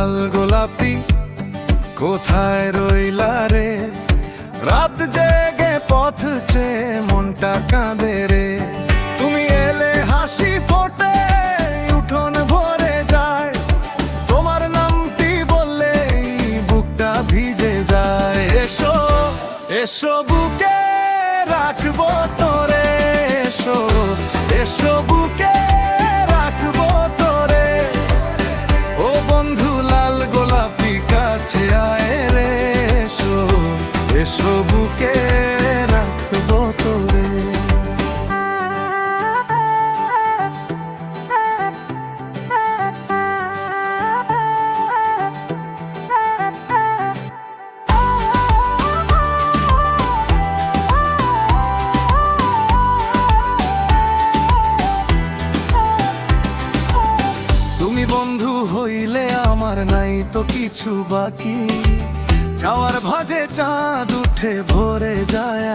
লাল গোলাপি কোথায় রইলা রে? রাত জেগে পথ চেয়ে মনটা কাঁদে রে। তুমি এলে হাসি ফোটে, উঠোন ভরে যায়, তোমার নামটি বললেই বুকটা ভিজে যায়। এসো এসো বুকে রাখবো তোরে, এসো এসো বুকে রাখবো তোরে। ও বন্ধু লাল গোলাপি কাছে আয় রে, এসো এসো বুকে রাখবো তোরে। তুমি বন্ধু হইলে আমার নাই তো কিছু বাকি, চাওয়ার ভাজে চাঁদ উঠে ভরে যায়।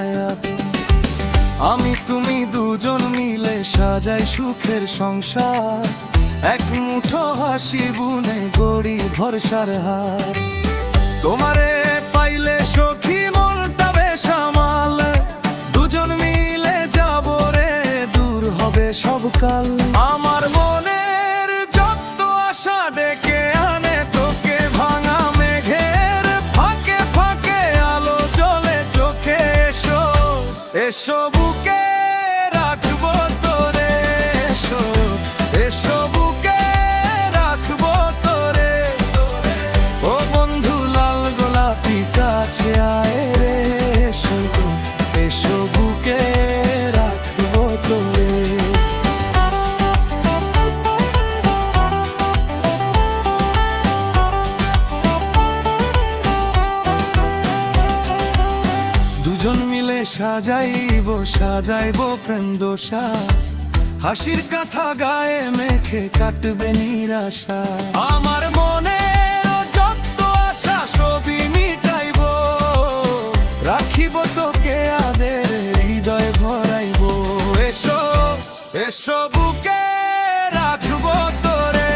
আমি তুমি দুজন মিলে সাজাই সুখের সংসার, এক মুঠো হাসি বুনে গড়ি ভরসার হার। তোমারে পাইলে সখী মনটা বেসামাল, দুজন মিলে যাব রে, দূর হবে সব কাল। আমার মনের যত আশা ডেকে আনে তোকে, ভাঙা মেঘের ফাঁকে ফাঁকে আলো জ্বলে চোখে। এসো এসো বুকে রাখবো তোরে, এসো এসো বুকে রাখবো তোরে। ও বন্ধু লাল গোলাপি কাছে আয় রে, এসো এসো বুকে রাখবো তোরে। দুজন মিলে সাজাইবো প্রেম দোষা, হাসির কথা গায়ে মেখে কাটবে নিরাশা। আমার মনে যত আশা সবই মিটাইবো, রাখিব তোকে আদের হৃদয় ভরাইবো। এসো এসো বুকে রাখবো তোরে,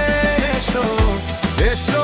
এসো এসো